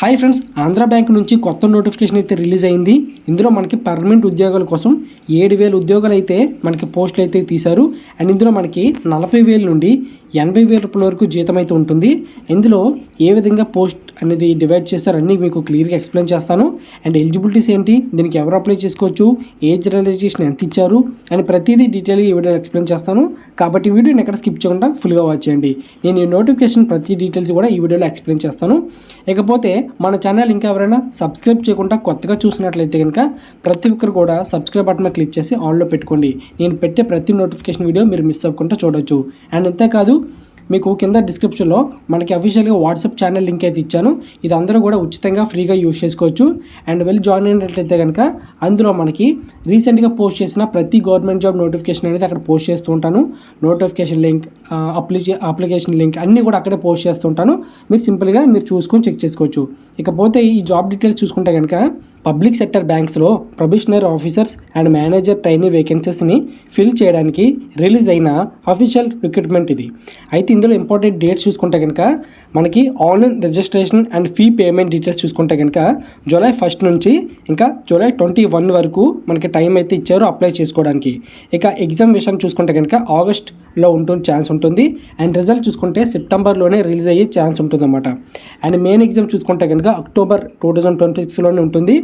Hi friends, Andhra bank నుంచి కొత్త notification అయితే రిలీజ్ అయింది. ఇందులో మనకి పర్మనెంట్ ఉద్యోగాల కోసం 7,000 ఉద్యోగాలు అయితే మనకి పోస్టులు అయితే తీశారు. అండ్ ఇందులో మనకి 40,000 నుండి 80,000 రూపాయల వరకు జీతం అయితే ఉంటుంది. ఇందులో ఏ విధంగా పోస్ట్ అనేది డివైడ్ చేస్తారు అన్నీ మీకు క్లియర్గా ఎక్స్ప్లెయిన్ చేస్తాను. అండ్ ఎలిజిబిలిటీస్ ఏంటి, దీనికి ఎవరు అప్లై చేసుకోవచ్చు, ఏజ్ రిలాక్సేషన్ ఎంత ఇచ్చారు అని ప్రతిదీ డీటెయిల్గా ఈ వీడియో ఎక్స్ప్లెయిన్ చేస్తాను. కాబట్టి వీడియోని ఎక్కడ స్కిప్ చేయకుండా ఫుల్గా వాచ్ చేయండి. నేను ఈ నోటిఫికేషన్ ప్రతి డీటెయిల్స్ కూడా ఈ వీడియోలో ఎక్స్ప్లెయిన్ చేస్తాను. ఇకపోతే మన ఛానల్ ఇంకా ఎవరైనా సబ్స్క్రైబ్ చేయకుండా కొత్తగా చూసినట్లయితే కనుక ప్రతి ఒక్కరు కూడా సబ్స్క్రైబ్ బటన్ క్లిక్ చేసి ఆన్లో పెట్టుకోండి. నేను పెట్టే ప్రతి నోటిఫికేషన్ వీడియో మీరు మిస్ అవ్వకుండా చూడొచ్చు. అండ్ అంతేకాదు, మీకు కింద డిస్క్రిప్షన్లో మనకి అఫీషియల్గా వాట్సాప్ ఛానల్ లింక్ అయితే ఇచ్చాను. ఇది అందరూ కూడా ఉచితంగా ఫ్రీగా యూజ్ చేసుకోవచ్చు. అండ్ వెళ్ళి జాయిన్ అయినట్లయితే కనుక అందులో మనకి రీసెంట్గా పోస్ట్ చేసిన ప్రతి గవర్నమెంట్ జాబ్ నోటిఫికేషన్ అనేది అక్కడ పోస్ట్ చేస్తూ ఉంటాను. నోటిఫికేషన్ లింక్, అప్లికేషన్ లింక్ అన్నీ కూడా అక్కడే పోస్ట్ చేస్తూ ఉంటాను. మీరు సింపుల్గా మీరు చూసుకొని చెక్ చేసుకోవచ్చు. ఇకపోతే ఈ జాబ్ డీటెయిల్స్ చూసుకుంటే కనుక పబ్లిక్ సెక్టర్ బ్యాంక్స్లో probationary officers and manager trainee వేకెన్సీస్ని ఫిల్ చేయడానికి రిలీజ్ అయిన అఫీషియల్ రిక్రూట్మెంట్ ఇది. అయితే ఇందులో ఇంపార్టెంట్ డేట్స్ చూసుకుంటే కనుక మనకి online registration and fee payment details చూసుకుంటే కనుక జూలై 1 నుంచి ఇంకా జూలై 21 వరకు మనకి టైం అయితే ఇచ్చారు అప్లై చేసుకోవడానికి. ఇక ఎగ్జామ్ విషయం చూసుకుంటే కనుక ఆగస్ట్లో ఛాన్స్ ఉంటుంది. అండ్ రిజల్ట్ చూసుకుంటే సెప్టెంబర్లోనే రిలీజ్ అయ్యే ఛాన్స్ ఉంటుంది అన్నమాట. అండ్ మెయిన్ ఎగ్జామ్ చూసుకుంటే కనుక అక్టోబర్ 2026లోనే ఉంటుంది.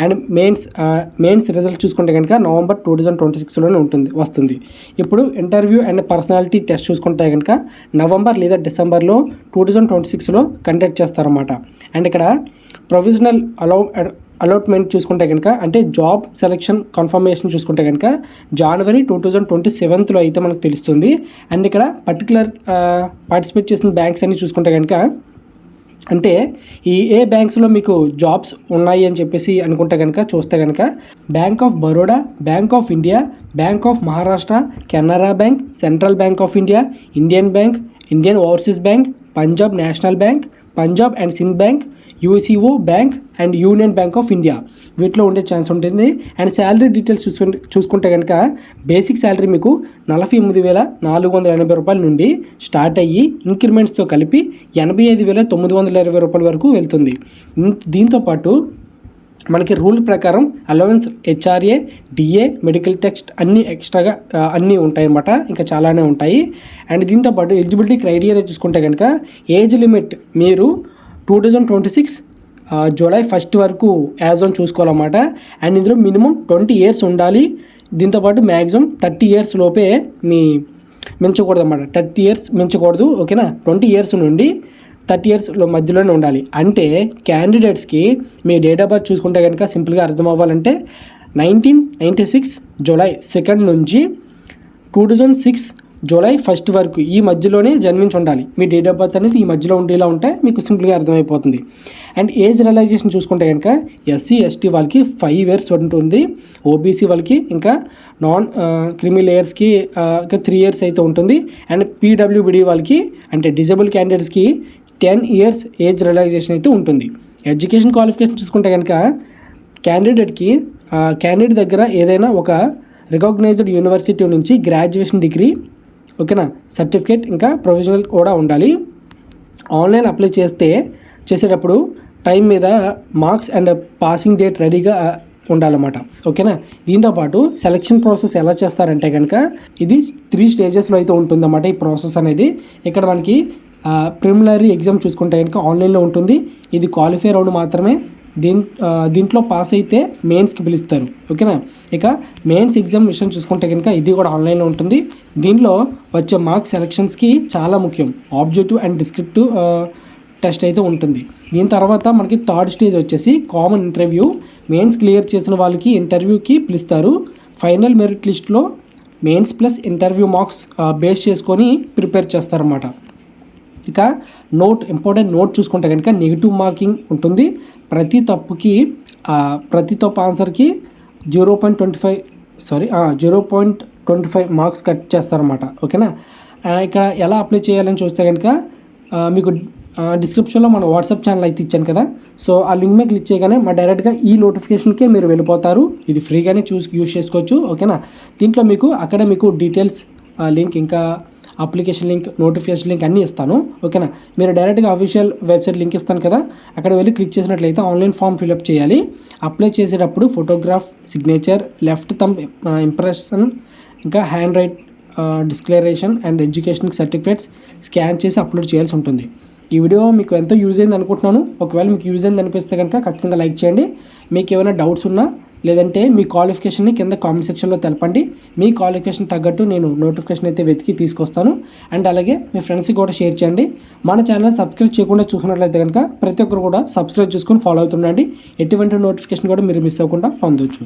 అండ్ మెయిన్స్ రిజల్ట్ చూసుకుంటే కనుక నవంబర్ 2026లోనే వస్తుంది. ఇప్పుడు ఇంటర్వ్యూ అండ్ పర్సనాలిటీ టెస్ట్ చూసుకుంటే కనుక నవంబర్ లేదా డిసెంబర్లో 2026లో కండక్ట్ చేస్తారన్నమాట. అండ్ ఇక్కడ ప్రొవిజనల్ అలాట్మెంట్ చూసుకుంటే కనుక అంటే జాబ్ సెలెక్షన్ కన్ఫర్మేషన్ చూసుకుంటే కనుక జనవరి 2027లో అయితే మనకు తెలుస్తుంది. అండ్ ఇక్కడ పర్టికులర్ పార్టిసిపేట్ చేసిన బ్యాంక్స్ అన్ని చూసుకుంటే కనుక అంటే ఏ బ్యాంక్స్లో మీకు జాబ్స్ ఉన్నాయి అని చెప్పేసి అనుకుంటే కనుక చూస్తే కనుక bank of Baroda, bank of India, bank of Maharashtra, Canara bank, central bank of India, Indian bank, Indian overseas bank, Punjab national bank, Punjab and Sindh bank, UCO bank and union bank of India వీటిలో ఉండే ఛాన్స్ ఉంటుంది. అండ్ శాలరీ డీటెయిల్స్ చూసుకుంటే కనుక basic salary మీకు 48,480 రూపాయల నుండి start అయ్యి ఇంక్రిమెంట్స్తో కలిపి 85,920 రూపాయల వరకు వెళ్తుంది. దీంతోపాటు మనకి రూల్ ప్రకారం allowance, HRA, DA, medical text అన్నీ ఎక్స్ట్రాగా అన్నీ ఉంటాయి అన్నమాట. ఇంకా చాలానే ఉంటాయి. అండ్ దీంతోపాటు ఎలిజిబిలిటీ క్రైటీరియా చూసుకుంటే కనుక ఏజ్ లిమిట్ మీరు 2026 జూలై 1 వరకు యాజ్ ఆన్ చూసుకోవాలన్నమాట. అండ్ ఇందులో మినిమం 20 ఇయర్స్ ఉండాలి. దీంతోపాటు మ్యాక్సిమం 30 ఇయర్స్ లోపే మించకూడదు అన్నమాట. 30 ఇయర్స్ మించకూడదు, ఓకేనా. 20 ఇయర్స్ నుండి 30 ఇయర్స్లో మధ్యలోనే ఉండాలి. అంటే క్యాండిడేట్స్కి మీ డేట్ ఆఫ్ బర్త్ చూసుకుంటే కనుక సింపుల్గా అర్థం అవ్వాలంటే 1996 జూలై 2 నుంచి 2006 జూలై 1 వరకు ఈ మధ్యలోనే జన్మించి ఉండాలి. మీ డేట్ ఆఫ్ బర్త్ అనేది ఈ మధ్యలో ఉండేలా ఉంటే మీకు సింపుల్గా అర్థమైపోతుంది. అండ్ ఏజ్ రిలాక్సేషన్ చూసుకుంటే కనుక ఎస్సీ ఎస్టీ వాళ్ళకి 5 ఇయర్స్ ఉంటుంది. ఓబీసీ వాళ్ళకి ఇంకా నాన్ క్రిమి లేయర్స్కి ఇంకా 3 ఇయర్స్ అయితే ఉంటుంది. అండ్ పీడబ్ల్యూబీడీ వాళ్ళకి అంటే డిజేబుల్ క్యాండిడేట్స్కి 10 ఇయర్స్ ఏజ్ రిలాక్సేషన్ అయితే ఉంటుంది. ఎడ్యుకేషన్ క్వాలిఫికేషన్ చూసుకుంటే కనుక క్యాండిడేట్ దగ్గర ఏదైనా ఒక రికగ్నైజ్డ్ యూనివర్సిటీ నుంచి గ్రాడ్యుయేషన్ డిగ్రీ, ఓకేనా, సర్టిఫికేట్ ఇంకా ప్రొవిజనల్ కూడా ఉండాలి. ఆన్లైన్ అప్లై చేసేటప్పుడు టైం మీద మార్క్స్ అండ్ పాసింగ్ డేట్ రెడీగా ఉండాలన్నమాట, ఓకేనా. దీంతోపాటు సెలక్షన్ ప్రాసెస్ ఎలా చేస్తారంటే కనుక ఇది 3 స్టేజెస్లో అయితే ఉంటుందన్నమాట ఈ ప్రాసెస్ అనేది. ఇక్కడ మనకి ప్రిలిమినరీ ఎగ్జామ్ చూసుకుంటే కనుక ఆన్లైన్లో ఉంటుంది. ఇది క్వాలిఫై రౌండ్ మాత్రమే. దీంట్లో పాస్ అయితే మెయిన్స్కి పిలుస్తారు, ఓకేనా. ఇక మెయిన్స్ ఎగ్జామ్ విషయం చూసుకుంటే కనుక ఇది కూడా ఆన్లైన్లో ఉంటుంది. దీనిలో వచ్చే మార్క్స్ సెలక్షన్స్కి చాలా ముఖ్యం. ఆబ్జెక్టివ్ అండ్ డిస్క్రిప్టివ్ టెస్ట్ అయితే ఉంటుంది. దీని తర్వాత మనకి 3rd స్టేజ్ వచ్చేసి కామన్ ఇంటర్వ్యూ. మెయిన్స్ క్లియర్ చేసిన వాళ్ళకి ఇంటర్వ్యూకి పిలుస్తారు. ఫైనల్ మెరిట్ లిస్ట్లో mains plus interview marks base చేసుకొని ప్రిపేర్ చేస్తారన్నమాట. ఇక ఇంపార్టెంట్ నోట్ చూసుకుంటే కనుక నెగిటివ్ మార్కింగ్ ఉంటుంది. ప్రతి తప్పు ఆన్సర్కి 0.25 మార్క్స్ కట్ చేస్తారన్నమాట, ఓకేనా. ఇక్కడ ఎలా అప్లై చేయాలని చూస్తే కనుక మీకు డిస్క్రిప్షన్లో మన వాట్సాప్ ఛానల్ అయితే ఇచ్చాను కదా. సో ఆ లింక్ మీద క్లిక్ చేయగానే డైరెక్ట్గా ఈ నోటిఫికేషన్కే మీరు వెళ్ళిపోతారు. ఇది ఫ్రీగానే యూజ్ చేసుకోవచ్చు, ఓకేనా. దీంట్లో మీకు అక్కడ మీకు డీటెయిల్స్ లింక్ ఇంకా అప్లికేషన్ లింక్, నోటిఫికేషన్ లింక్ అన్నీ ఇస్తాను. ఓకేనా, మీరు డైరెక్ట్గా అఫీషియల్ వెబ్సైట్ లింక్ ఇస్తాను కదా, అక్కడ వెళ్ళి క్లిక్ చేసినట్లయితే ఆన్లైన్ ఫామ్ ఫిల్అప్ చేయాలి. అప్లై చేసేటప్పుడు photograph, signature, left thumb impression, ఇంకా hand write declaration and education certificates scan చేసి అప్లోడ్ చేయాల్సి ఉంటుంది. ఈ వీడియో మీకు ఎంతో యూజ్ అయింది అనుకుంటున్నాను. ఒకవేళ మీకు యూజ్ అయింది అనిపిస్తే కనుక ఖచ్చితంగా లైక్ చేయండి. మీకు ఏమైనా డౌట్స్ ఉన్నా లేదంటే మీ క్వాలిఫికేషన్ని కింద కామెంట్ సెక్షన్లో తెలపండి. మీ క్వాలిఫికేషన్ తగ్గట్టు నేను నోటిఫికేషన్ అయితే వెతికి తీసుకొస్తాను. అండ్ అలాగే మీ ఫ్రెండ్స్కి కూడా షేర్ చేయండి. మన ఛానల్ సబ్స్క్రైబ్ చేయకుండా చూసినట్లయితే కనుక ప్రతి ఒక్కరు కూడా సబ్స్క్రైబ్ చేసుకొని ఫాలో అవుతుండండి. ఎటువంటి నోటిఫికేషన్ కూడా మీరు మిస్ అవ్వకుండా పొందొచ్చు.